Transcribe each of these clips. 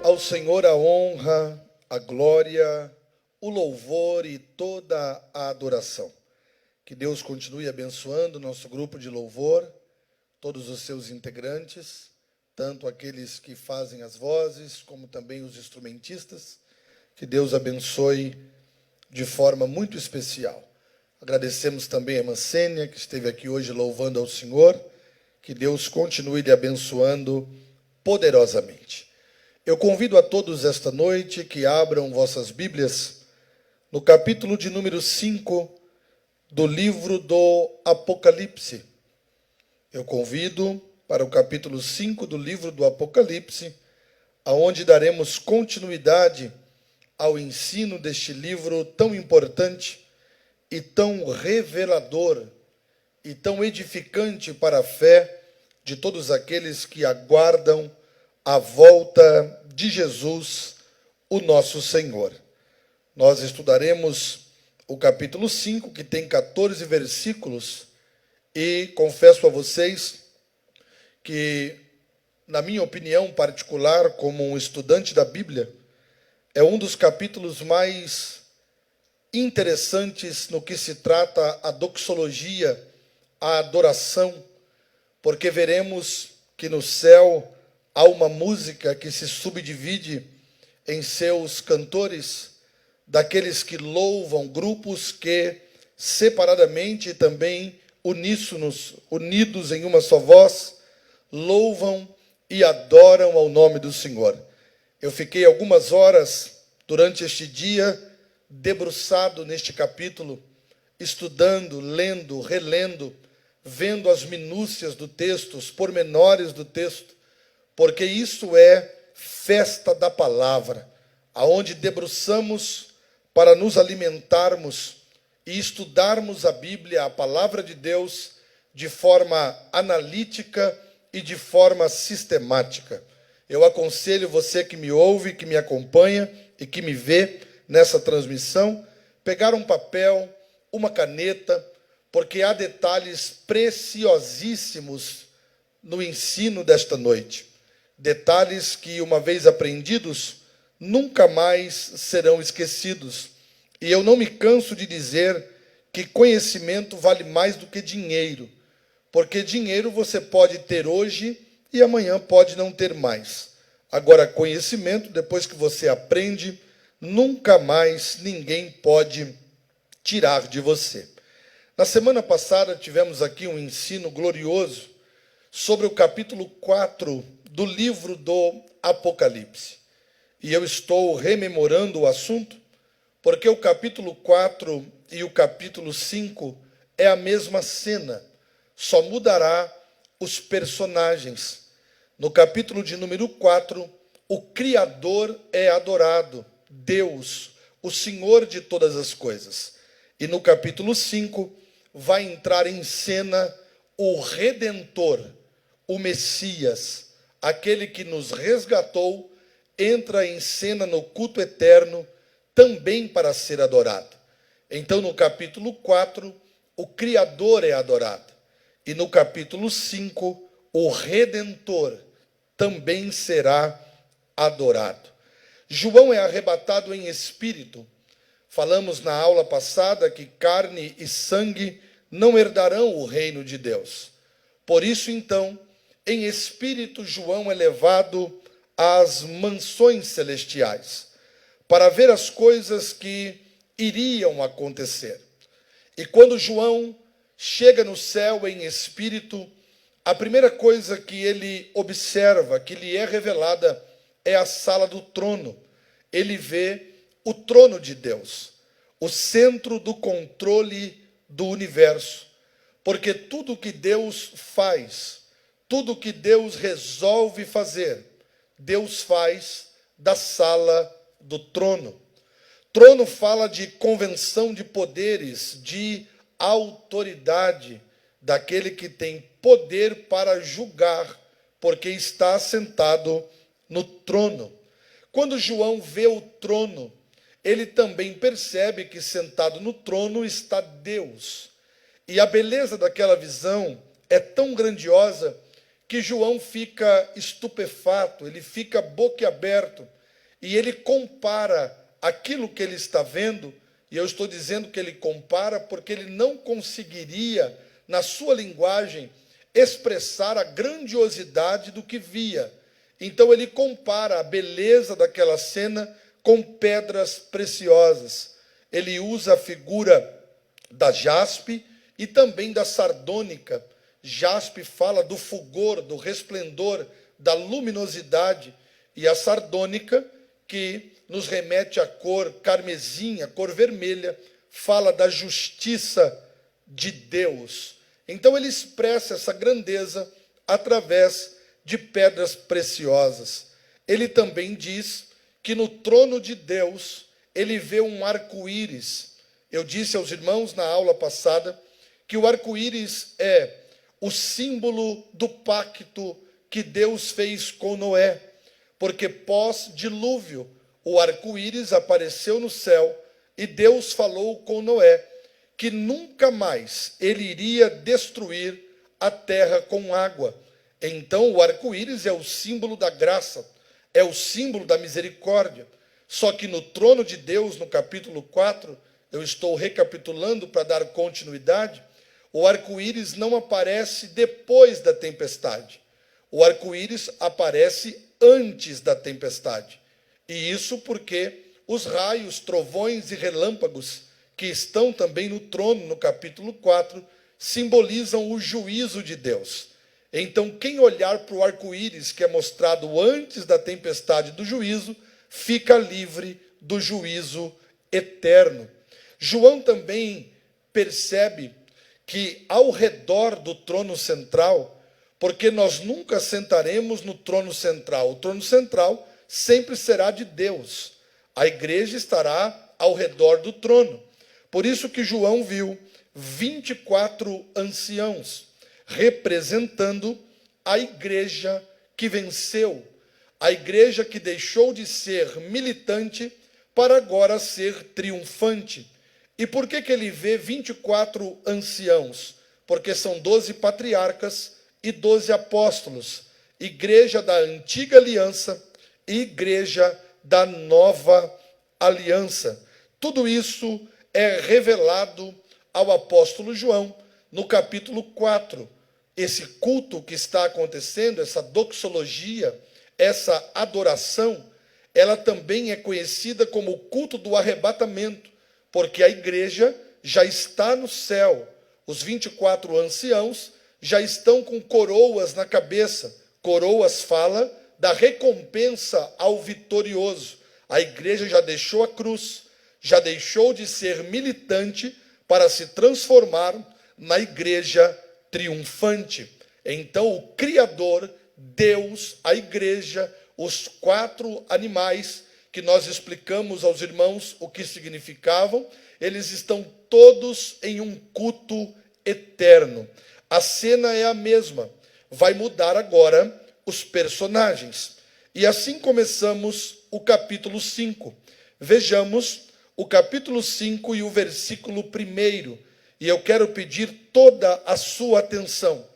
Ao Senhor a honra, a glória, o louvor e toda a adoração. Que Deus continue abençoando o nosso grupo de louvor, todos os seus integrantes, tanto aqueles que fazem as vozes, como também os instrumentistas. Que Deus abençoe de forma muito especial. Agradecemos também a irmã Sênia, que esteve aqui hoje louvando ao Senhor. Que Deus continue lhe abençoando poderosamente. Eu convido a todos esta noite que abram vossas Bíblias no capítulo de número 5 do livro do Apocalipse. Eu convido para o capítulo 5 do livro do Apocalipse, aonde daremos continuidade ao ensino deste livro tão importante e tão revelador e tão edificante para a fé de todos aqueles que aguardam a volta de Jesus, o nosso Senhor. Nós estudaremos o capítulo 5, que tem 14 versículos, e confesso a vocês que, na minha opinião particular, como um estudante da Bíblia, é um dos capítulos mais interessantes no que se trata a doxologia, a adoração, porque veremos que no céu há uma música que se subdivide em seus cantores, daqueles que louvam, grupos que separadamente e também uníssonos, unidos em uma só voz, louvam e adoram ao nome do Senhor. Eu fiquei algumas horas durante este dia debruçado neste capítulo, estudando, lendo, relendo, vendo as minúcias do texto, os pormenores do texto, porque isso é festa da palavra, aonde debruçamos para nos alimentarmos e estudarmos a Bíblia, a palavra de Deus, de forma analítica e de forma sistemática. Eu aconselho você que me ouve, que me acompanha e que me vê nessa transmissão, pegar um papel, uma caneta, porque há detalhes preciosíssimos no ensino desta noite. Detalhes que, uma vez aprendidos, nunca mais serão esquecidos. E eu não me canso de dizer que conhecimento vale mais do que dinheiro, porque dinheiro você pode ter hoje e amanhã pode não ter mais. Agora, conhecimento, depois que você aprende, nunca mais ninguém pode tirar de você. Na semana passada tivemos aqui um ensino glorioso sobre o capítulo 4 do livro do Apocalipse. E eu estou rememorando o assunto, porque o capítulo 4 e o capítulo 5 é a mesma cena, só mudará os personagens. No capítulo de número 4, o Criador é adorado, Deus, o Senhor de todas as coisas. E no capítulo 5, vai entrar em cena o Redentor, o Messias, aquele que nos resgatou, entra em cena no culto eterno, também para ser adorado. Então, no capítulo 4, o Criador é adorado. E no capítulo 5, o Redentor também será adorado. João é arrebatado em espírito. Falamos na aula passada que carne e sangue não herdarão o reino de Deus. Por isso, então, em espírito, João é levado às mansões celestiais, para ver as coisas que iriam acontecer. E quando João chega no céu em espírito, a primeira coisa que ele observa, que lhe é revelada, é a sala do trono. Ele vê o trono de Deus, o centro do controle do universo, porque tudo que Deus faz, tudo que Deus resolve fazer, Deus faz da sala do trono. Trono fala de convenção de poderes, de autoridade, daquele que tem poder para julgar, porque está sentado no trono. Quando João vê o trono, ele também percebe que sentado no trono está Deus. E a beleza daquela visão é tão grandiosa que João fica estupefato, ele fica boquiaberto, e ele compara aquilo que ele está vendo, e eu estou dizendo que ele compara porque ele não conseguiria, na sua linguagem, expressar a grandiosidade do que via. Então ele compara a beleza daquela cena com pedras preciosas. Ele usa a figura da jaspe e também da sardônica. Jaspe fala do fulgor, do resplendor, da luminosidade, e a sardônica, que nos remete à cor carmesim, a cor vermelha, fala da justiça de Deus. Então ele expressa essa grandeza através de pedras preciosas. Ele também diz que no trono de Deus ele vê um arco-íris. Eu disse aos irmãos na aula passada que o arco-íris é o símbolo do pacto que Deus fez com Noé, porque pós-dilúvio o arco-íris apareceu no céu e Deus falou com Noé que nunca mais ele iria destruir a terra com água. Então o arco-íris é o símbolo da graça, é o símbolo da misericórdia. Só que no trono de Deus, no capítulo 4, eu estou recapitulando para dar continuidade, o arco-íris não aparece depois da tempestade. O arco-íris aparece antes da tempestade. E isso porque os raios, trovões e relâmpagos que estão também no trono, no capítulo 4, simbolizam o juízo de Deus. Então, quem olhar para o arco-íris que é mostrado antes da tempestade do juízo, fica livre do juízo eterno. João também percebe que ao redor do trono central, porque nós nunca sentaremos no trono central, o trono central sempre será de Deus. A igreja estará ao redor do trono. Por isso que João viu 24 anciãos representando a igreja que venceu, a igreja que deixou de ser militante para agora ser triunfante. E por que ele vê 24 anciãos? Porque são 12 patriarcas e 12 apóstolos, igreja da antiga aliança e igreja da nova aliança. Tudo isso é revelado ao apóstolo João no capítulo 4. Esse culto que está acontecendo, essa doxologia, essa adoração, ela também é conhecida como o culto do arrebatamento, porque a igreja já está no céu. Os 24 anciãos já estão com coroas na cabeça. Coroas fala da recompensa ao vitorioso. A igreja já deixou a cruz, já deixou de ser militante para se transformar na igreja triunfante. Então o Criador, Deus, a igreja, os 4 animais que nós explicamos aos irmãos o que significavam, eles estão todos em um culto eterno. A cena é a mesma, vai mudar agora os personagens. E assim começamos o capítulo 5. Vejamos o capítulo 5 e o versículo 1. E eu quero pedir toda a sua atenção,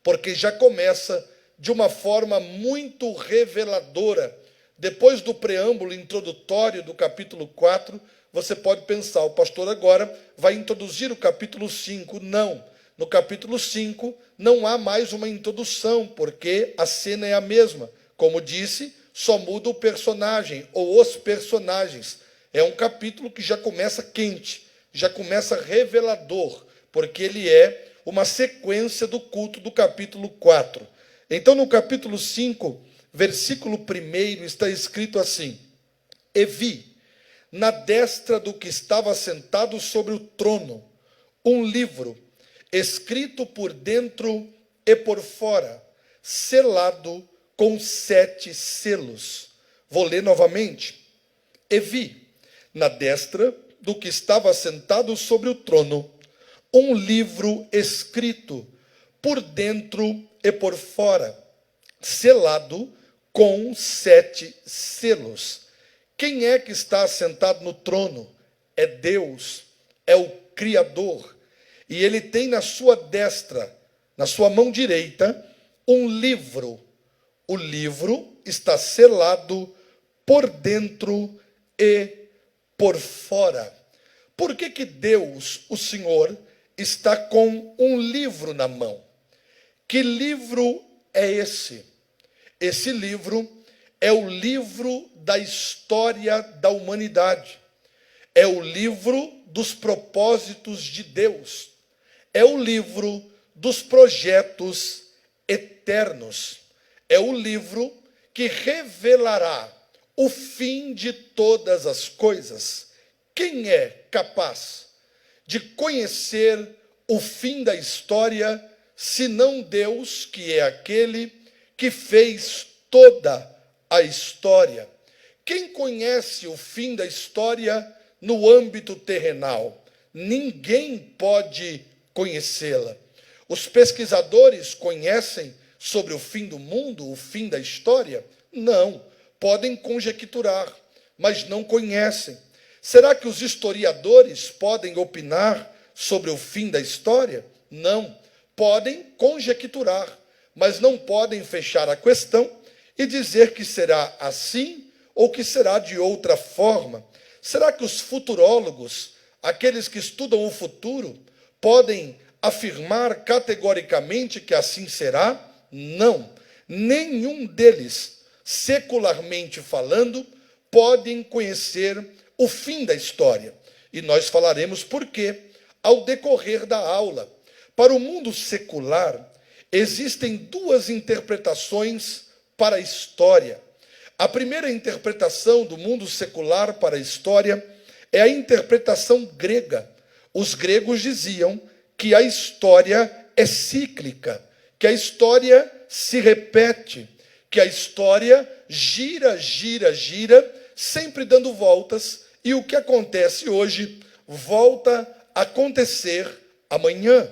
porque já começa de uma forma muito reveladora. Depois do preâmbulo introdutório do capítulo 4, você pode pensar, o pastor agora vai introduzir o capítulo 5. Não, no capítulo 5 não há mais uma introdução, porque a cena é a mesma. Como disse, só muda o personagem ou os personagens. É um capítulo que já começa quente, já começa revelador, porque ele é uma sequência do culto do capítulo 4. Então, no capítulo 5, versículo 1, está escrito assim: E vi, na destra do que estava sentado sobre o trono, um livro, escrito por dentro e por fora, selado com 7 selos. Vou ler novamente. E vi, na destra do que estava sentado sobre o trono, um livro escrito por dentro e por fora, selado com 7 selos. Quem é que está sentado no trono? É Deus, é o Criador. E ele tem na sua destra, na sua mão direita, um livro. O livro está selado por dentro e por fora. Por que Deus, o Senhor, está com um livro na mão? Que livro é esse? Esse livro é o livro da história da humanidade. É o livro dos propósitos de Deus. É o livro dos projetos eternos. É o livro que revelará o fim de todas as coisas. Quem é capaz de conhecer o fim da história, senão Deus, que é aquele que fez toda a história? Quem conhece o fim da história no âmbito terrenal? Ninguém pode conhecê-la. Os pesquisadores conhecem sobre o fim do mundo, o fim da história? Não. Podem conjecturar, mas não conhecem. Será que os historiadores podem opinar sobre o fim da história? Não. Podem conjecturar, mas não podem fechar a questão e dizer que será assim ou que será de outra forma. Será que os futurólogos, aqueles que estudam o futuro, podem afirmar categoricamente que assim será? Não. Nenhum deles, secularmente falando, podem conhecer o fim da história. E nós falaremos por quê ao decorrer da aula. Para o mundo secular, existem duas interpretações para a história. A primeira interpretação do mundo secular para a história é a interpretação grega. Os gregos diziam que a história é cíclica, que a história se repete, que a história gira, sempre dando voltas, e o que acontece hoje volta a acontecer amanhã.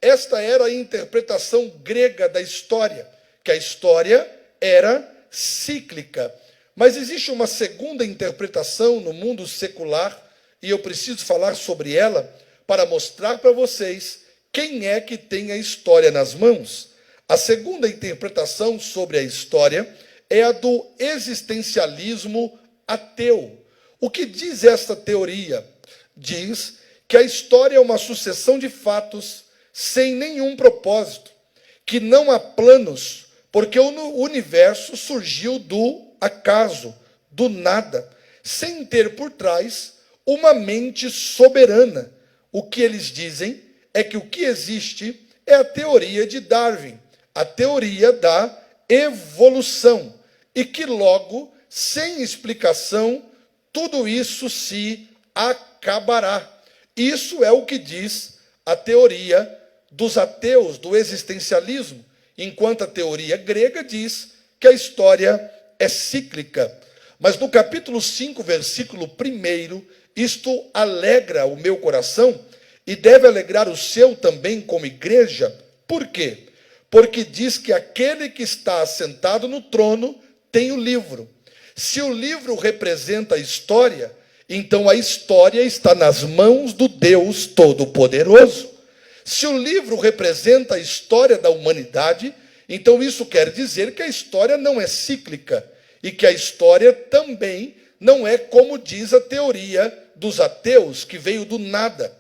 Esta era a interpretação grega da história, que a história era cíclica. Mas existe uma segunda interpretação no mundo secular, e eu preciso falar sobre ela para mostrar para vocês quem é que tem a história nas mãos. A segunda interpretação sobre a história é a do existencialismo ateu. O que diz esta teoria? Diz que a história é uma sucessão de fatos sem nenhum propósito, que não há planos, porque o universo surgiu do acaso, do nada, sem ter por trás uma mente soberana. O que eles dizem é que o que existe é a teoria de Darwin, a teoria da evolução, e que logo, sem explicação, tudo isso se acabará. Isso é o que diz a teoria dos ateus, do existencialismo, enquanto a teoria grega diz que a história é cíclica. Mas no capítulo 5, versículo 1, isto alegra o meu coração e deve alegrar o seu também como igreja. Por quê? Porque diz que aquele que está assentado no trono tem o livro. Se o livro representa a história, então a história está nas mãos do Deus Todo-Poderoso. Se o livro representa a história da humanidade, então isso quer dizer que a história não é cíclica e que a história também não é como diz a teoria dos ateus, que veio do nada.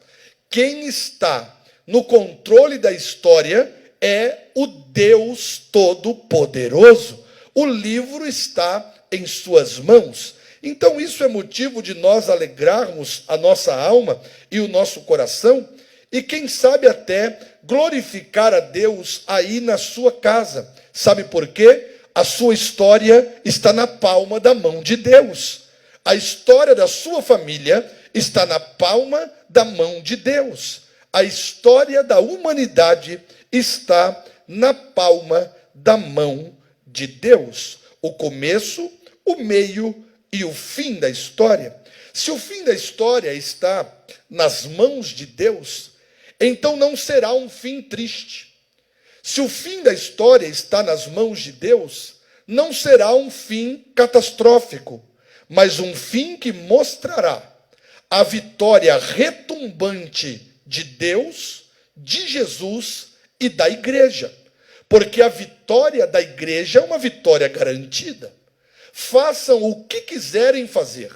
Quem está no controle da história é o Deus Todo-Poderoso. O livro está em suas mãos. Então isso é motivo de nós alegrarmos a nossa alma e o nosso coração, e quem sabe até glorificar a Deus aí na sua casa. Sabe por quê? A sua história está na palma da mão de Deus. A história da sua família está na palma da mão de Deus. A história da humanidade está na palma da mão de Deus. O começo, o meio e o fim da história. Se o fim da história está nas mãos de Deus, então não será um fim triste. Se o fim da história está nas mãos de Deus, não será um fim catastrófico, mas um fim que mostrará a vitória retumbante de Deus, de Jesus e da igreja. porque a vitória da igreja é uma vitória garantida. Façam o que quiserem fazer.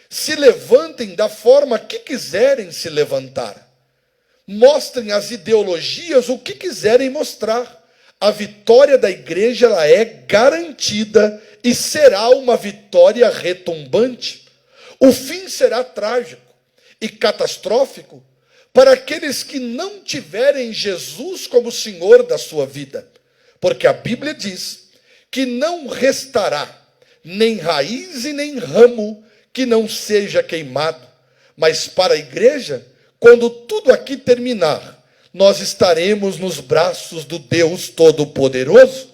Se levantem da forma que quiserem se levantar. Mostrem às ideologias o que quiserem mostrar. A vitória da igreja ela é garantida e será uma vitória retumbante. O fim será trágico e catastrófico para aqueles que não tiverem Jesus como Senhor da sua vida. Porque a Bíblia diz que não restará nem raiz e nem ramo que não seja queimado. Mas para a igreja, quando tudo aqui terminar, nós estaremos nos braços do Deus Todo-Poderoso.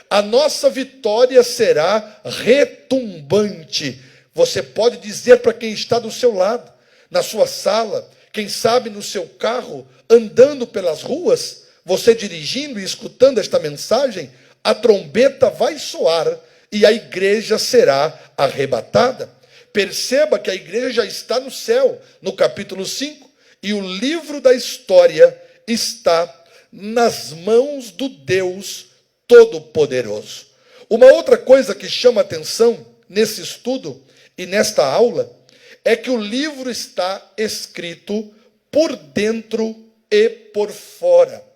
A nossa vitória será retumbante. Você pode dizer para quem está do seu lado, na sua sala, quem sabe no seu carro, andando pelas ruas, você dirigindo e escutando esta mensagem, a trombeta vai soar e a igreja será arrebatada. Perceba que a igreja já está no céu, no capítulo 5, e o livro da história está nas mãos do Deus Todo-Poderoso. Uma outra coisa que chama atenção nesse estudo e nesta aula é que o livro está escrito por dentro e por fora.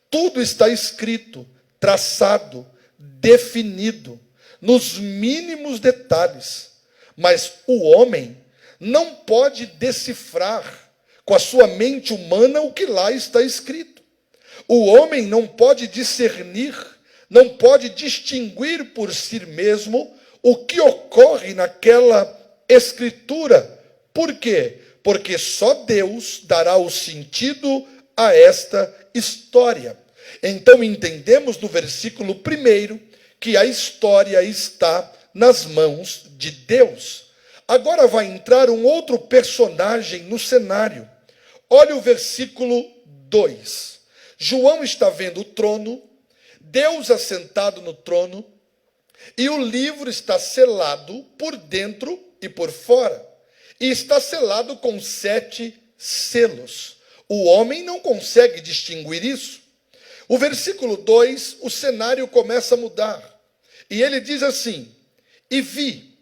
Tudo está escrito, traçado, definido, nos mínimos detalhes. Mas o homem não pode decifrar com a sua mente humana o que lá está escrito. O homem não pode discernir, não pode distinguir por si mesmo o que ocorre naquela escritura. Por quê? Porque só Deus dará o sentido a esta história. Então entendemos no versículo 1 que a história está nas mãos de Deus. Agora vai entrar um outro personagem no cenário. Olha o versículo 2. João está vendo o trono, Deus assentado no trono, e o livro está selado por dentro e por fora. E está selado com 7 selos. O homem não consegue distinguir isso. O versículo 2, o cenário começa a mudar. E ele diz assim: e vi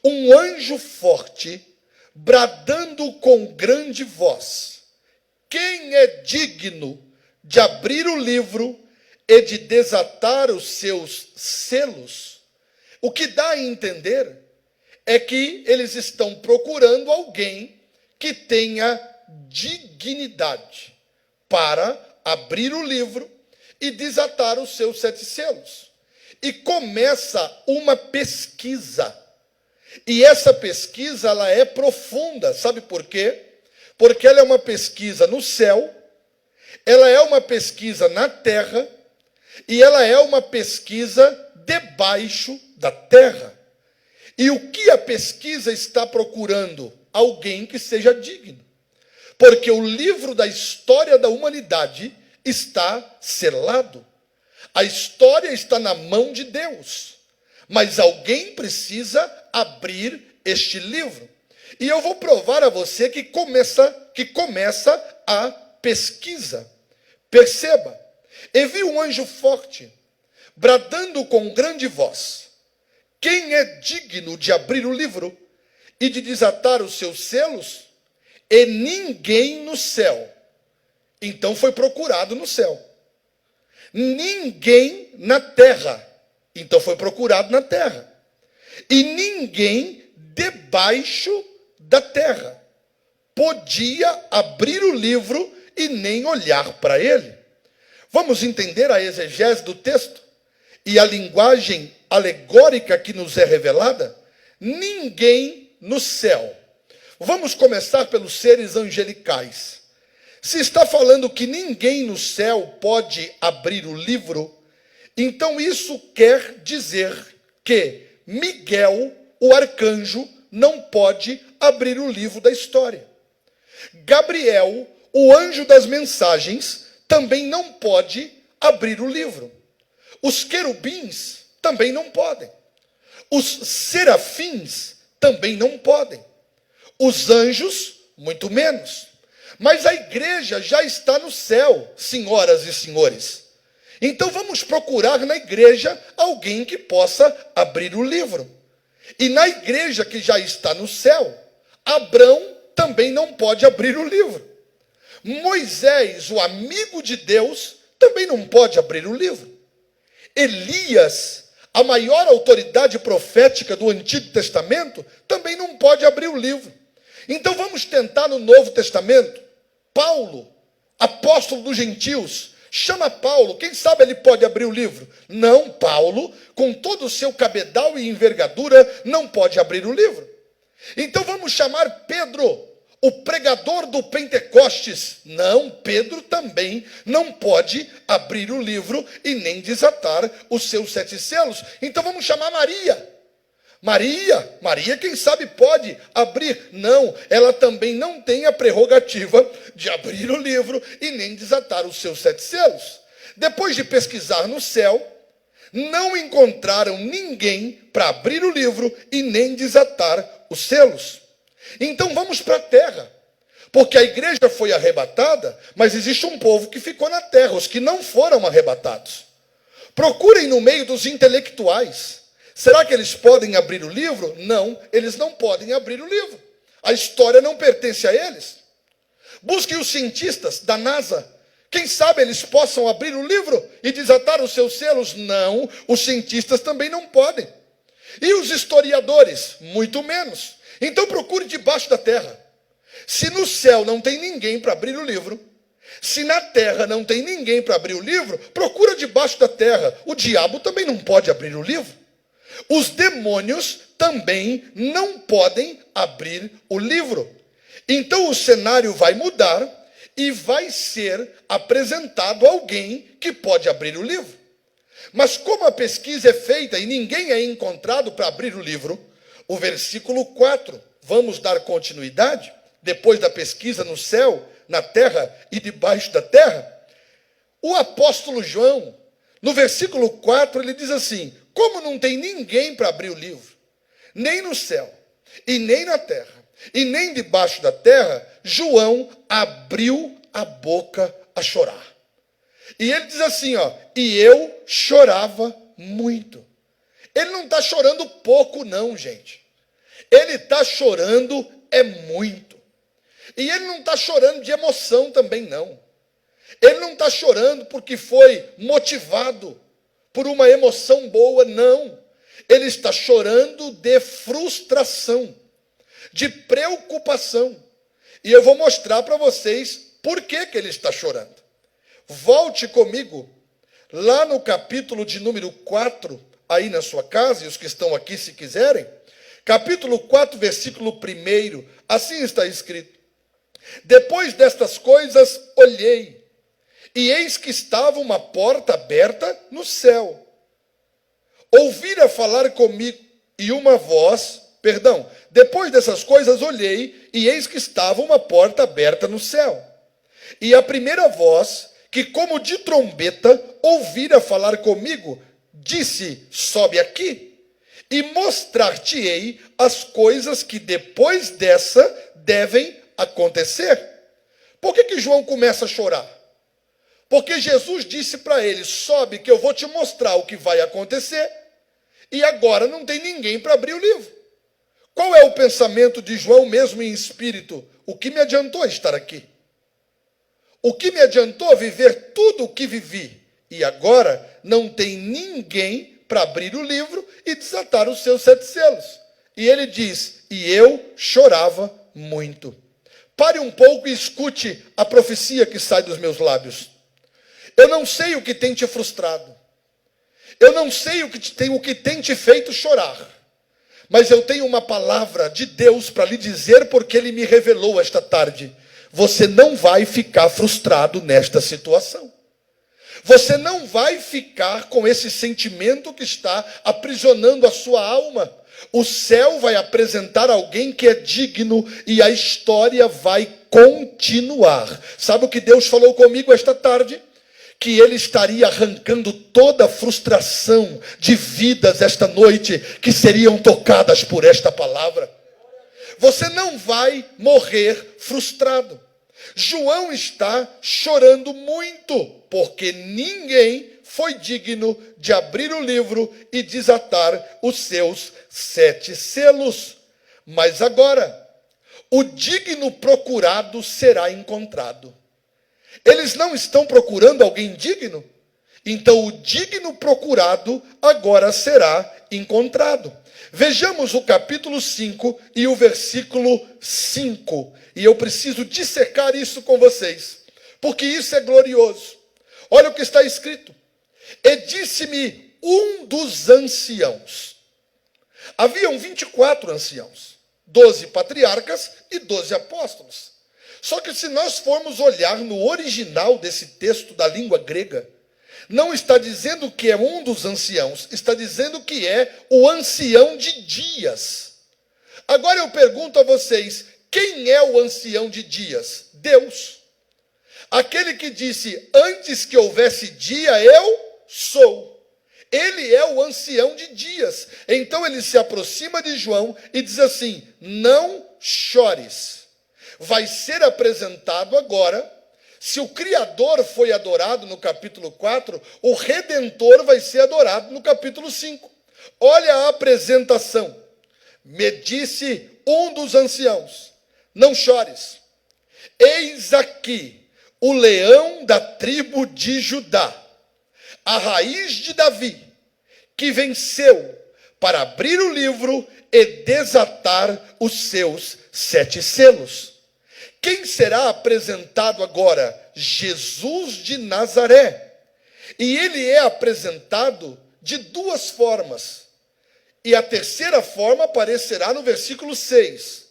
um anjo forte, bradando com grande voz: quem é digno de abrir o livro e de desatar os seus selos? O que dá a entender é que eles estão procurando alguém que tenha dignidade para abrir o livro e desatar os seus 7 selos. E começa uma pesquisa. E essa pesquisa ela é profunda. Sabe por quê? Porque ela é uma pesquisa no céu, ela é uma pesquisa na terra, e ela é uma pesquisa debaixo da terra. E o que a pesquisa está procurando? Alguém que seja digno. Porque o livro da história da humanidade está selado. A história está na mão de Deus. Mas alguém precisa abrir este livro. E eu vou provar a você que começa a pesquisa. Perceba. E vi um anjo forte, bradando com grande voz: quem é digno de abrir o livro e de desatar os seus selos? E ninguém no céu. Então foi procurado no céu. Ninguém na terra. Então foi procurado na terra. E ninguém debaixo da terra podia abrir o livro e nem olhar para ele. Vamos entender a exegese do texto e a linguagem alegórica que nos é revelada? Ninguém no céu. Vamos começar pelos seres angelicais. Se está falando que ninguém no céu pode abrir o livro, então isso quer dizer que Miguel, o arcanjo, não pode abrir o livro da história. Gabriel, o anjo das mensagens, também não pode abrir o livro. Os querubins também não podem. Os serafins também não podem. Os anjos, muito menos. Mas a igreja já está no céu, senhoras e senhores. Então vamos procurar na igreja alguém que possa abrir o livro. E na igreja que já está no céu, Abrão também não pode abrir o livro. Moisés, o amigo de Deus, também não pode abrir o livro. Elias, a maior autoridade profética do Antigo Testamento, também não pode abrir o livro. Então vamos tentar no Novo Testamento. Paulo, apóstolo dos gentios, chama Paulo, quem sabe ele pode abrir o livro? Não, Paulo, com todo o seu cabedal e envergadura, não pode abrir o livro. Então vamos chamar Pedro, o pregador do Pentecostes. Não, Pedro também não pode abrir o livro e nem desatar os seus 7 selos. Então vamos chamar Maria. Maria, quem sabe pode abrir. Não, ela também não tem a prerrogativa de abrir o livro e nem desatar os seus 7 selos. Depois de pesquisar no céu, não encontraram ninguém para abrir o livro e nem desatar os selos. Então vamos para a terra, porque a igreja foi arrebatada, mas existe um povo que ficou na terra, os que não foram arrebatados. Procurem no meio dos intelectuais. Será que eles podem abrir o livro? Não, eles não podem abrir o livro. A história não pertence a eles. Busquem os cientistas da NASA. Quem sabe eles possam abrir o livro e desatar os seus selos? Não, os cientistas também não podem. E os historiadores? Muito menos. Então procure debaixo da terra. Se no céu não tem ninguém para abrir o livro, se na terra não tem ninguém para abrir o livro, procura debaixo da terra. O diabo também não pode abrir o livro. Os demônios também não podem abrir o livro. Então o cenário vai mudar e vai ser apresentado alguém que pode abrir o livro. Mas como a pesquisa é feita e ninguém é encontrado para abrir o livro, o versículo 4, vamos dar continuidade, depois da pesquisa no céu, na terra e debaixo da terra. O apóstolo João, no versículo 4, ele diz assim: como não tem ninguém para abrir o livro, nem no céu, e nem na terra, e nem debaixo da terra, João abriu a boca a chorar. E ele diz assim, e eu chorava muito. Ele não está chorando pouco não, gente. Ele está chorando muito. E ele não está chorando de emoção também não. Ele não está chorando porque foi motivado por uma emoção boa, não. Ele está chorando de frustração, de preocupação. E eu vou mostrar para vocês por que ele está chorando. Volte comigo lá no capítulo de número 4, aí na sua casa, e os que estão aqui se quiserem. Capítulo 4, versículo 1, assim está escrito: depois destas coisas olhei, e eis que estava uma porta aberta no céu. Ouvira falar comigo, e uma voz, depois dessas coisas olhei, e eis que estava uma porta aberta no céu. E a primeira voz, que como de trombeta ouvira falar comigo, disse: sobe aqui, e mostrar-te-ei as coisas que depois dessa devem acontecer. Por que João começa a chorar? Porque Jesus disse para ele: sobe que eu vou te mostrar o que vai acontecer. E agora não tem ninguém para abrir o livro. Qual é o pensamento de João mesmo em espírito? O que me adiantou estar aqui? O que me adiantou viver tudo o que vivi? E agora não tem ninguém para abrir o livro e desatar os seus 7 selos. E ele diz: e eu chorava muito. Pare um pouco e escute a profecia que sai dos meus lábios. Eu não sei o que tem te frustrado. Eu não sei o que tem te feito chorar. Mas eu tenho uma palavra de Deus para lhe dizer, porque Ele me revelou esta tarde. Você não vai ficar frustrado nesta situação. Você não vai ficar com esse sentimento que está aprisionando a sua alma. O céu vai apresentar alguém que é digno e a história vai continuar. Sabe o que Deus falou comigo esta tarde? Que Ele estaria arrancando toda a frustração de vidas esta noite que seriam tocadas por esta palavra. Você não vai morrer frustrado. João está chorando muito, porque ninguém foi digno de abrir o livro e desatar os seus 7 selos. Mas agora, o digno procurado será encontrado. Eles não estão procurando alguém digno? Então o digno procurado agora será encontrado. Vejamos o capítulo 5 e o versículo 5. E eu preciso dissecar isso com vocês, porque isso é glorioso. Olha o que está escrito. E disse-me um dos anciãos. Haviam 24 anciãos, 12 patriarcas e 12 apóstolos. Só que se nós formos olhar no original desse texto da língua grega, não está dizendo que é um dos anciãos, está dizendo que é o ancião de dias. Agora eu pergunto a vocês, quem é o ancião de dias? Deus. Aquele que disse, antes que houvesse dia, eu sou. Ele é o ancião de dias. Então ele se aproxima de João e diz assim, não chores. Vai ser apresentado agora. Se o Criador foi adorado no capítulo 4, o Redentor vai ser adorado no capítulo 5. Olha a apresentação. Me disse um dos anciãos, não chores. Eis aqui o leão da tribo de Judá, a raiz de Davi, que venceu para abrir o livro e desatar os seus 7 selos. Quem será apresentado agora? Jesus de Nazaré. E ele é apresentado de 2 formas. E a terceira forma aparecerá no versículo 6.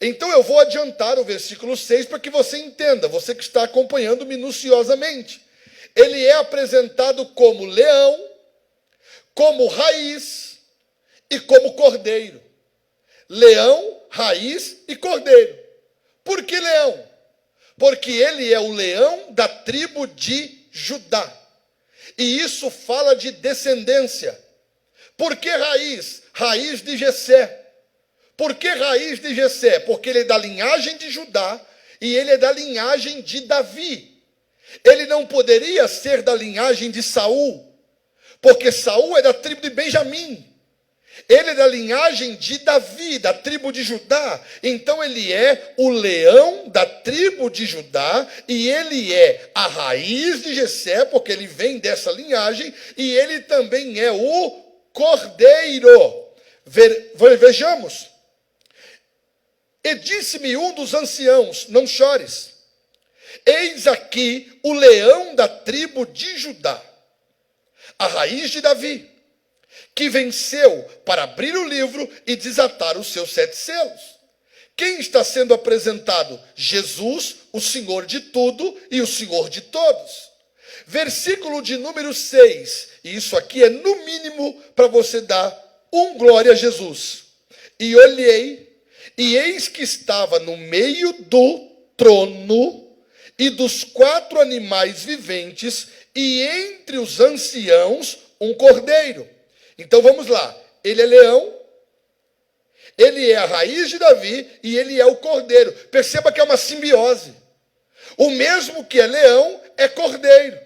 Então eu vou adiantar o versículo 6 para que você entenda, você que está acompanhando minuciosamente. Ele é apresentado como leão, como raiz e como cordeiro. Leão, raiz e cordeiro. Por que leão? Porque ele é o leão da tribo de Judá. E isso fala de descendência. Por que raiz? Raiz de Jessé. Por que raiz de Jessé? Porque ele é da linhagem de Judá e ele é da linhagem de Davi. Ele não poderia ser da linhagem de Saul, porque Saul é da tribo de Benjamim. Ele é da linhagem de Davi, da tribo de Judá. Então ele é o leão da tribo de Judá e ele é a raiz de Jessé, porque ele vem dessa linhagem, e ele também é o cordeiro. Vejamos. E disse-me um dos anciãos, não chores. Eis aqui o leão da tribo de Judá, a raiz de Davi, que venceu para abrir o livro e desatar os seus 7 selos. Quem está sendo apresentado? Jesus, o Senhor de tudo e o Senhor de todos. Versículo de número 6. E isso aqui é no mínimo para você dar glória a Jesus. E olhei, e eis que estava no meio do trono e dos 4 animais viventes, e entre os anciãos um cordeiro. Então vamos lá, ele é leão, ele é a raiz de Davi e ele é o cordeiro. Perceba que é uma simbiose. O mesmo que é leão é cordeiro,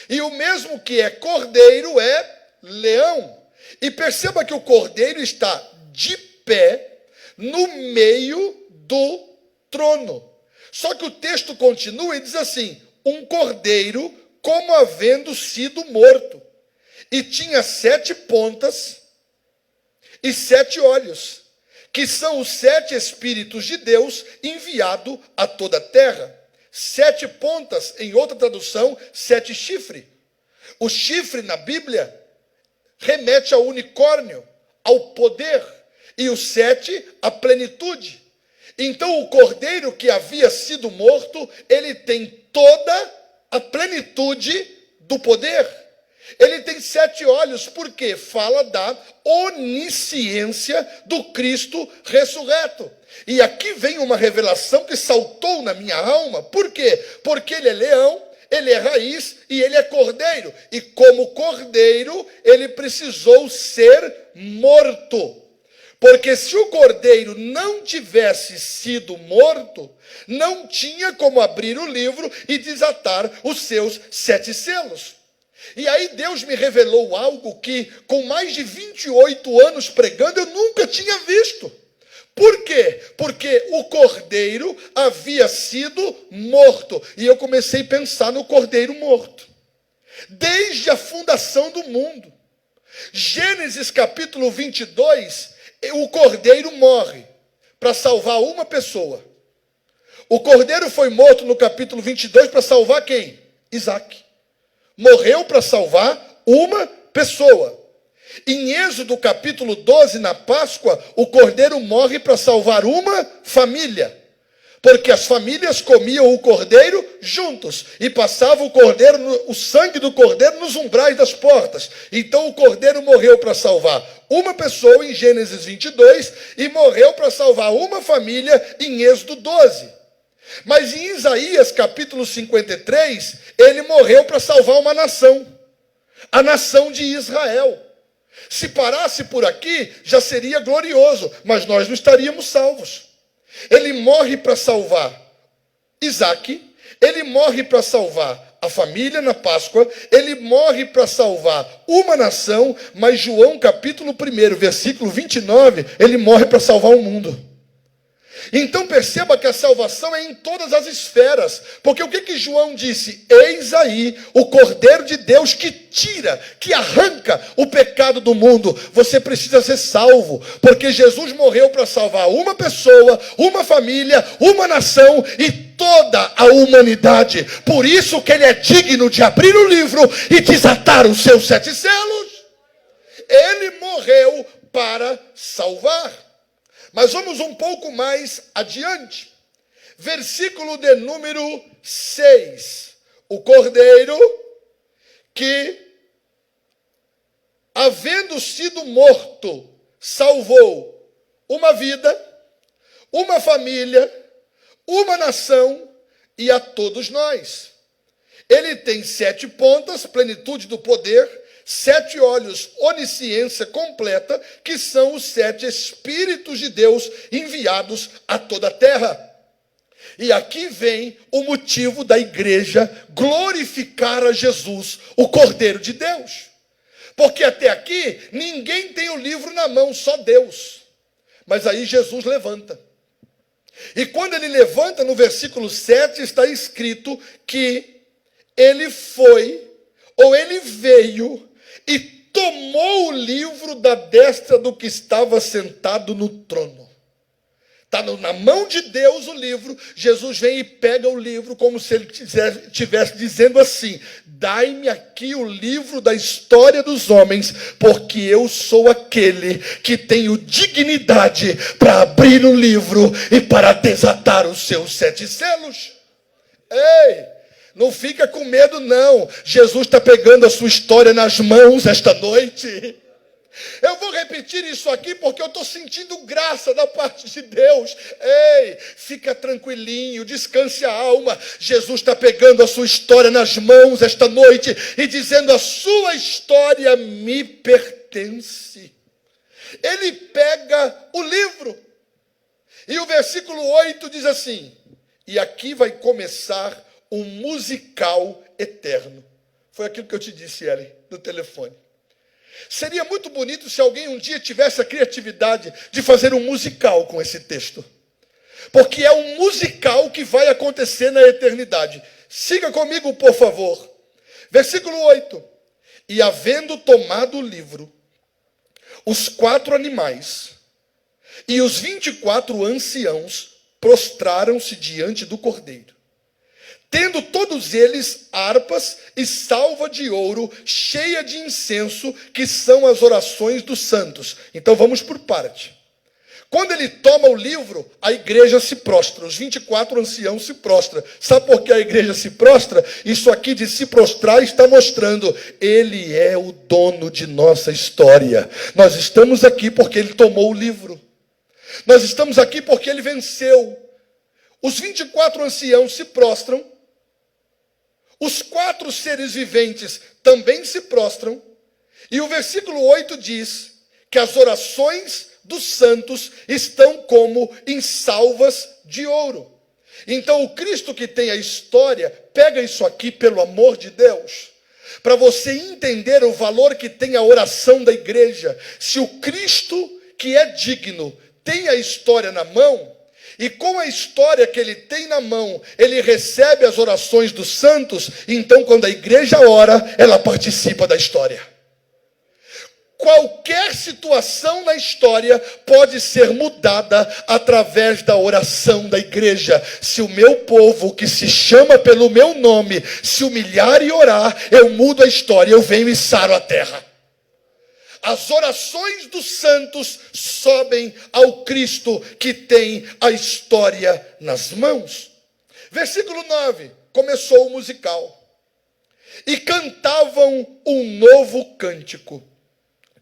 e o mesmo que é cordeiro é leão. E perceba que o cordeiro está de pé no meio do trono. Só que o texto continua e diz assim, um cordeiro como havendo sido morto. E tinha 7 pontas e 7 olhos, que são os 7 Espíritos de Deus enviado a toda a terra. 7 pontas, em outra tradução, 7 chifres. O chifre na Bíblia remete ao unicórnio, ao poder, e o 7 à plenitude. Então o cordeiro que havia sido morto, ele tem toda a plenitude do poder. Ele tem 7 olhos, porque fala da onisciência do Cristo ressurreto. E aqui vem uma revelação que saltou na minha alma. Por quê? Porque ele é leão, ele é raiz e ele é cordeiro. E como cordeiro, ele precisou ser morto. Porque se o cordeiro não tivesse sido morto, não tinha como abrir o livro e desatar os seus 7 selos. E aí Deus me revelou algo que, com mais de 28 anos pregando, eu nunca tinha visto. Por quê? Porque o cordeiro havia sido morto. E eu comecei a pensar no cordeiro morto. Desde a fundação do mundo. Gênesis capítulo 22, o cordeiro morre para salvar uma pessoa. O cordeiro foi morto no capítulo 22 para salvar quem? Isaac. Morreu para salvar uma pessoa. Em Êxodo capítulo 12, na Páscoa, o cordeiro morre para salvar uma família. Porque as famílias comiam o cordeiro juntos e passavam o sangue do cordeiro nos umbrais das portas. Então o cordeiro morreu para salvar uma pessoa em Gênesis 22 e morreu para salvar uma família em Êxodo 12. Mas em Isaías capítulo 53, ele morreu para salvar uma nação, a nação de Israel. Se parasse por aqui, já seria glorioso, mas nós não estaríamos salvos. Ele morre para salvar Isaac, ele morre para salvar a família na Páscoa, ele morre para salvar uma nação, mas João capítulo 1, versículo 29, ele morre para salvar o mundo. Então perceba que a salvação é em todas as esferas, porque o que João disse? Eis aí o Cordeiro de Deus que tira, que arranca o pecado do mundo. Você precisa ser salvo, porque Jesus morreu para salvar uma pessoa, uma família, uma nação e toda a humanidade. Por isso que ele é digno de abrir o livro e desatar os seus 7 selos. Ele morreu para salvar. Mas vamos um pouco mais adiante. Versículo de número 6. O cordeiro que, havendo sido morto, salvou uma vida, uma família, uma nação e a todos nós. Ele tem 7 pontas, plenitude do poder, 7 olhos, onisciência completa, que são os 7 Espíritos de Deus enviados a toda a terra. E aqui vem o motivo da igreja glorificar a Jesus, o Cordeiro de Deus. Porque até aqui, ninguém tem o livro na mão, só Deus. Mas aí Jesus levanta. E quando ele levanta, no versículo 7, está escrito que ele foi, ou ele veio, e tomou o livro da destra do que estava sentado no trono. Está na mão de Deus o livro. Jesus vem e pega o livro como se ele estivesse dizendo assim: dai-me aqui o livro da história dos homens, porque eu sou aquele que tenho dignidade para abrir o livro e para desatar os seus 7 selos. Ei! Não fica com medo, não. Jesus está pegando a sua história nas mãos esta noite. Eu vou repetir isso aqui porque eu estou sentindo graça da parte de Deus. Ei, fica tranquilinho, descanse a alma. Jesus está pegando a sua história nas mãos esta noite e dizendo: a sua história me pertence. Ele pega o livro. E o versículo 8 diz assim: e aqui vai começar um musical eterno. Foi aquilo que eu te disse, Ellen, no telefone. Seria muito bonito se alguém um dia tivesse a criatividade de fazer um musical com esse texto. Porque é um musical que vai acontecer na eternidade. Siga comigo, por favor. Versículo 8. E havendo tomado o livro, os 4 animais e os 24 anciãos prostraram-se diante do Cordeiro, tendo todos eles harpas e salva de ouro, cheia de incenso, que são as orações dos santos. Então vamos por parte. Quando ele toma o livro, a igreja se prostra, os 24 anciãos se prostram. Sabe por que a igreja se prostra? Isso aqui de se prostrar está mostrando: ele é o dono de nossa história. Nós estamos aqui porque ele tomou o livro. Nós estamos aqui porque ele venceu. Os 24 anciãos se prostram. Os 4 seres viventes também se prostram. E o versículo 8 diz que as orações dos santos estão como em salvas de ouro. Então o Cristo que tem a história, pega isso aqui, pelo amor de Deus. para você entender o valor que tem a oração da igreja. Se o Cristo, que é digno, tem a história na mão, e com a história que ele tem na mão, ele recebe as orações dos santos, então quando a igreja ora, ela participa da história. Qualquer situação na história pode ser mudada através da oração da igreja. Se o meu povo, que se chama pelo meu nome, se humilhar e orar, eu mudo a história, eu venho e saro a terra. As orações dos santos sobem ao Cristo que tem a história nas mãos. Versículo 9, começou o musical. E cantavam um novo cântico,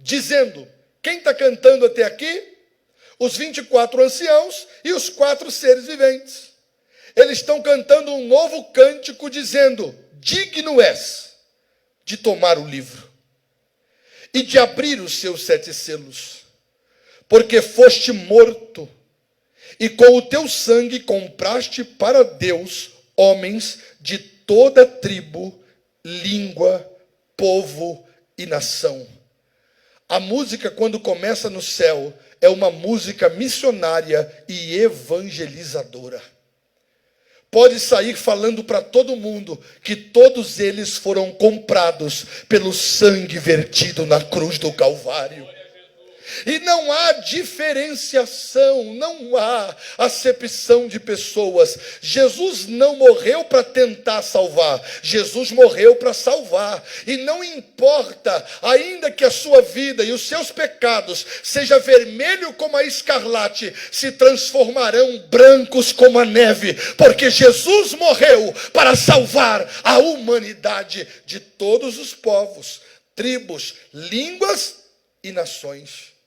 dizendo, quem está cantando até aqui? Os 24 anciãos e os 4 seres viventes. Eles estão cantando um novo cântico, dizendo, digno és de tomar o livro e de abrir os seus 7 selos, porque foste morto, e com o teu sangue compraste para Deus homens de toda tribo, língua, povo e nação. A música, quando começa no céu, é uma música missionária e evangelizadora. Pode sair falando para todo mundo que todos eles foram comprados pelo sangue vertido na cruz do Calvário. E não há diferenciação, não há acepção de pessoas. Jesus não morreu para tentar salvar, Jesus morreu para salvar. E não importa, ainda que a sua vida e os seus pecados seja vermelho como a escarlate, se transformarão brancos como a neve, porque Jesus morreu para salvar a humanidade de todos os povos, tribos, línguas e nações.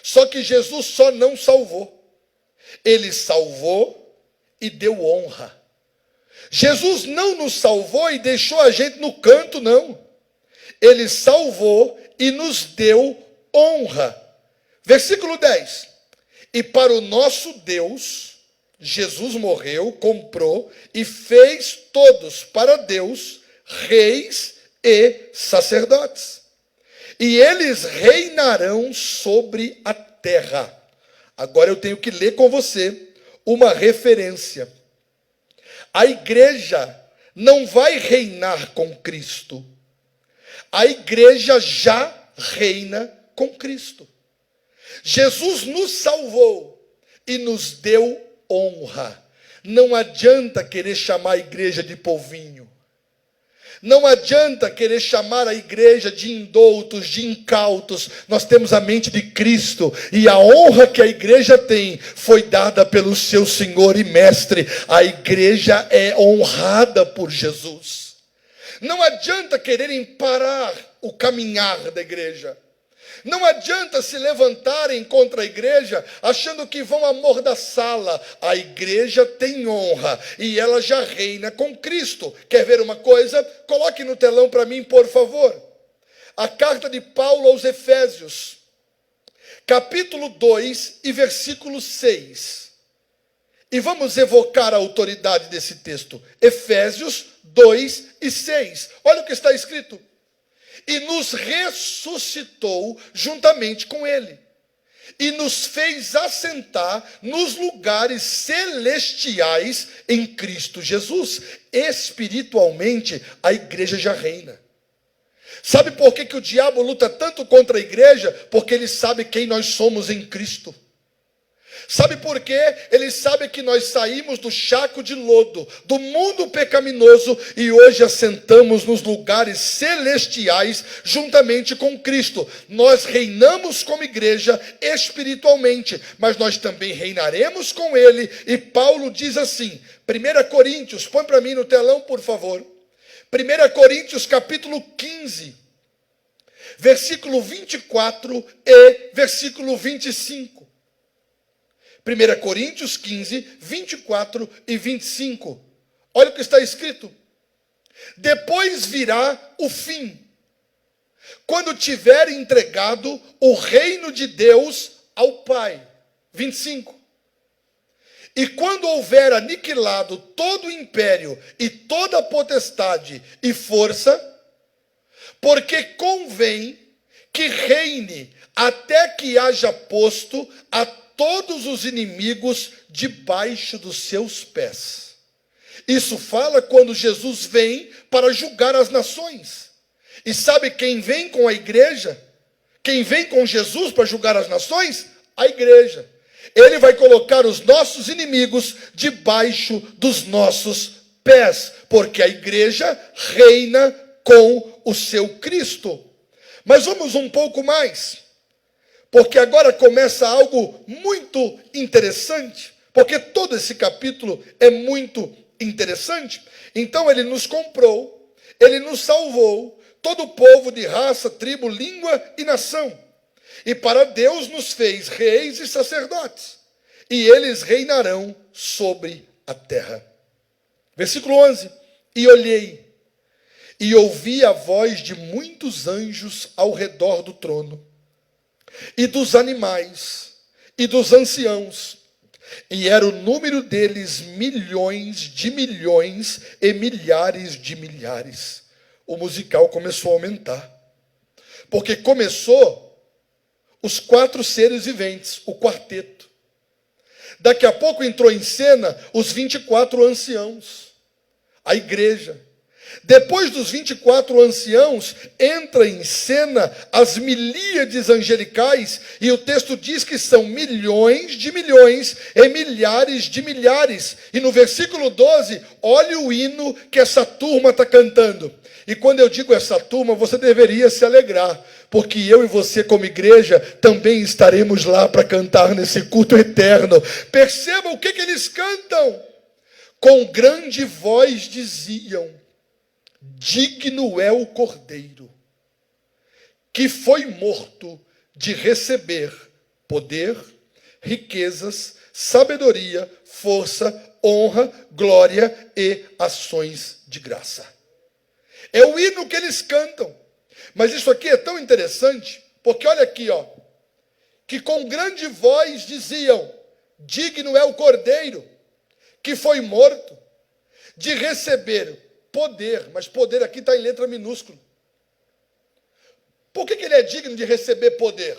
Só que Jesus só não salvou. Ele salvou e deu honra. Jesus não nos salvou e deixou a gente no canto, não. Ele salvou e nos deu honra. Versículo 10. E para o nosso Deus, Jesus morreu, comprou e fez todos para Deus reis e sacerdotes. E eles reinarão sobre a terra. Agora eu tenho que ler com você uma referência. A igreja não vai reinar com Cristo. A igreja já reina com Cristo. Jesus nos salvou e nos deu honra. Não adianta querer chamar a igreja de povinho. Não adianta querer chamar a igreja de indoutos, de incautos. Nós temos a mente de Cristo. E a honra que a igreja tem foi dada pelo seu Senhor e Mestre. A igreja é honrada por Jesus. Não adianta quererem parar o caminhar da igreja. Não adianta se levantarem contra a igreja achando que vão amordaçá-la. A igreja tem honra e ela já reina com Cristo. Quer ver uma coisa? Coloque no telão para mim, por favor. A carta de Paulo aos Efésios, capítulo 2 e versículo 6. E vamos evocar a autoridade desse texto. Efésios 2 e 6. Olha o que está escrito. E nos ressuscitou juntamente com ele, e nos fez assentar nos lugares celestiais em Cristo Jesus. Espiritualmente, a igreja já reina. Sabe por que o diabo luta tanto contra a igreja? Porque ele sabe quem nós somos em Cristo. Sabe por quê? Ele sabe que nós saímos do chaco de lodo, do mundo pecaminoso, e hoje assentamos nos lugares celestiais juntamente com Cristo. Nós reinamos como igreja espiritualmente, mas nós também reinaremos com Ele. E Paulo diz assim, 1 Coríntios, põe para mim no telão, por favor. 1 Coríntios capítulo 15, versículo 24 e versículo 25. 1 Coríntios 15, 24 e 25. Olha o que está escrito. Depois virá o fim, quando tiver entregado o reino de Deus ao Pai. 25. E quando houver aniquilado todo o império e toda a potestade e força, porque convém que reine até que haja posto a todos os inimigos debaixo dos seus pés. Isso fala quando Jesus vem para julgar as nações. E sabe quem vem com a igreja? Quem vem com Jesus para julgar as nações? A igreja. Ele vai colocar os nossos inimigos debaixo dos nossos pés, porque a igreja reina com o seu Cristo. Mas vamos um pouco mais, porque agora começa algo muito interessante, porque todo esse capítulo é muito interessante. Então ele nos comprou, ele nos salvou, todo o povo de raça, tribo, língua e nação. E para Deus nos fez reis e sacerdotes, e eles reinarão sobre a terra. Versículo 11. E olhei, e ouvi a voz de muitos anjos ao redor do trono, e dos animais, e dos anciãos, e era o número deles milhões de milhões e milhares de milhares. O musical começou a aumentar, porque começou os 4 seres viventes, o quarteto. Daqui a pouco entrou em cena os 24 anciãos, a igreja. Depois dos 24 anciãos, entra em cena as milíades angelicais, e o texto diz que são milhões de milhões e milhares de milhares. E no versículo 12, olha o hino que essa turma está cantando. E quando eu digo essa turma, você deveria se alegrar, porque eu e você, como igreja, também estaremos lá para cantar nesse culto eterno. Perceba o que eles cantam. Com grande voz diziam: digno é o Cordeiro, que foi morto, de receber poder, riquezas, sabedoria, força, honra, glória e ações de graça. É o hino que eles cantam. Mas isso aqui é tão interessante, porque olha aqui, ó, que com grande voz diziam: digno é o Cordeiro, que foi morto, de receber poder. Mas poder aqui está em letra minúscula. Por que ele é digno de receber poder?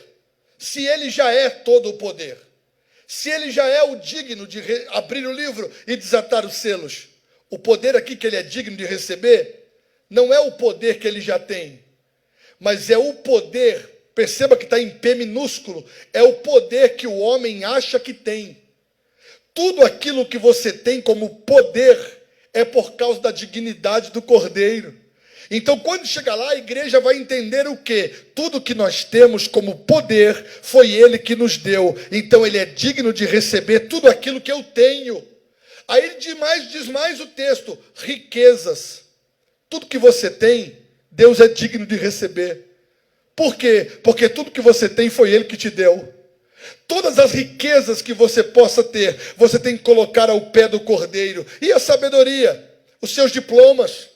Se ele já é todo o poder. Se ele já é o digno de abrir o livro e desatar os selos. O poder aqui que ele é digno de receber não é o poder que ele já tem, mas é o poder, perceba que está em P minúsculo, é o poder que o homem acha que tem. Tudo aquilo que você tem como poder é por causa da dignidade do Cordeiro. Então, quando chegar lá, a igreja vai entender o quê? Tudo que nós temos como poder foi Ele que nos deu. Então, Ele é digno de receber tudo aquilo que eu tenho. Aí diz mais o texto: riquezas. Tudo que você tem, Deus é digno de receber. Por quê? Porque tudo que você tem foi Ele que te deu. Todas as riquezas que você possa ter, você tem que colocar ao pé do Cordeiro. E a sabedoria, os seus diplomas,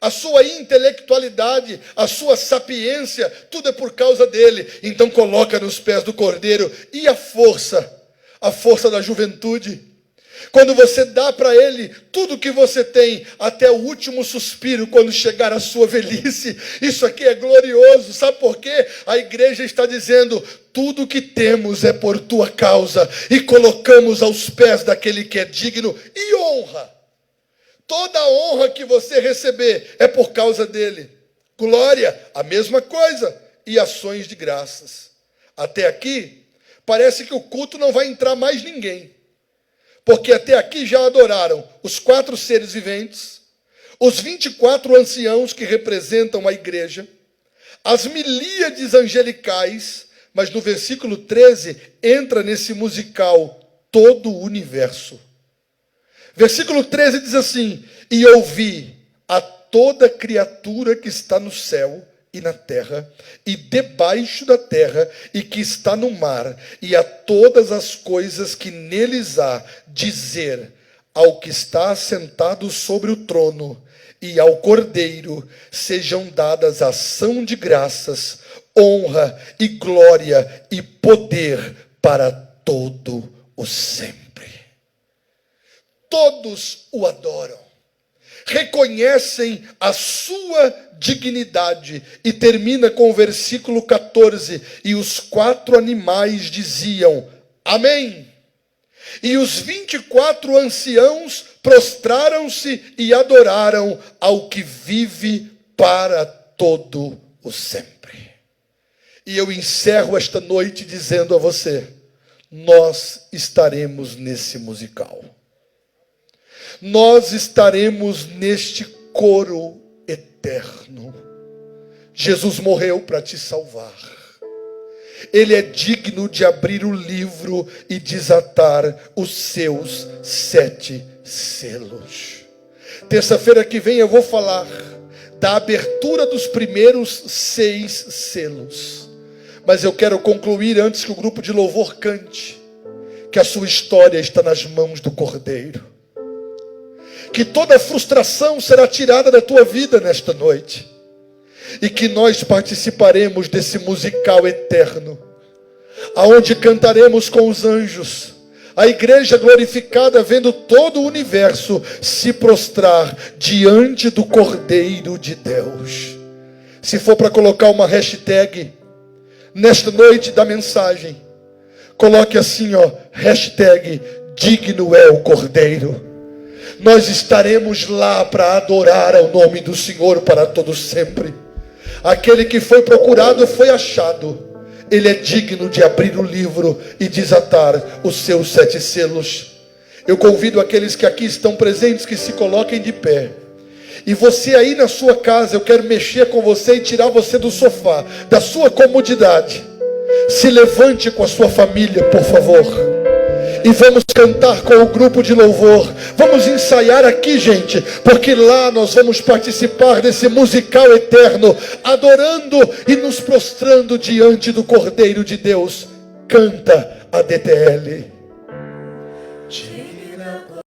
a sua intelectualidade, a sua sapiência, tudo é por causa dele. Então coloca nos pés do Cordeiro. E a força da juventude. Quando você dá para ele tudo que você tem, até o último suspiro, quando chegar a sua velhice, isso aqui é glorioso. Sabe por quê? A igreja está dizendo: tudo que temos é por tua causa, e colocamos aos pés daquele que é digno. E honra, toda a honra que você receber é por causa dele. Glória, a mesma coisa, e ações de graças. Até aqui, parece que o culto não vai entrar mais ninguém. Porque até aqui já adoraram os 4 seres viventes, os 24 anciãos que representam a igreja, as milíades angelicais, mas no versículo 13 entra nesse musical todo o universo. Versículo 13 diz assim: e ouvi a toda criatura que está no céu e na terra, e debaixo da terra, e que está no mar, e a todas as coisas que neles há, dizer ao que está assentado sobre o trono, e ao Cordeiro, sejam dadas ação de graças, honra e glória e poder para todo o sempre. Todos o adoram. reconhecem a sua dignidade. E termina com o versículo 14: e os 4 animais diziam: Amém. E os 24 anciãos prostraram-se e adoraram ao que vive para todo o sempre. E eu encerro esta noite dizendo a você: nós estaremos nesse musical. Nós estaremos neste coro eterno. Jesus morreu para te salvar. Ele é digno de abrir o livro e desatar os seus 7 selos. Terça-feira que vem eu vou falar da abertura dos primeiros 6 selos. Mas eu quero concluir antes que o grupo de louvor cante, que a sua história está nas mãos do Cordeiro. Que toda frustração será tirada da tua vida nesta noite. E que nós participaremos desse musical eterno, aonde cantaremos com os anjos, a igreja glorificada vendo todo o universo se prostrar diante do Cordeiro de Deus. Se for para colocar uma hashtag nesta noite da mensagem, coloque assim, hashtag digno é o Cordeiro. Nós estaremos lá para adorar ao nome do Senhor para todo sempre. Aquele que foi procurado foi achado. Ele é digno de abrir o livro e desatar os seus 7 selos. Eu convido aqueles que aqui estão presentes que se coloquem de pé. E você aí na sua casa, eu quero mexer com você e tirar você do sofá, da sua comodidade. Se levante com a sua família, por favor. E vamos cantar com o grupo de louvor. Vamos ensaiar aqui, gente, porque lá nós vamos participar desse musical eterno, adorando e nos prostrando diante do Cordeiro de Deus. Canta a DTL.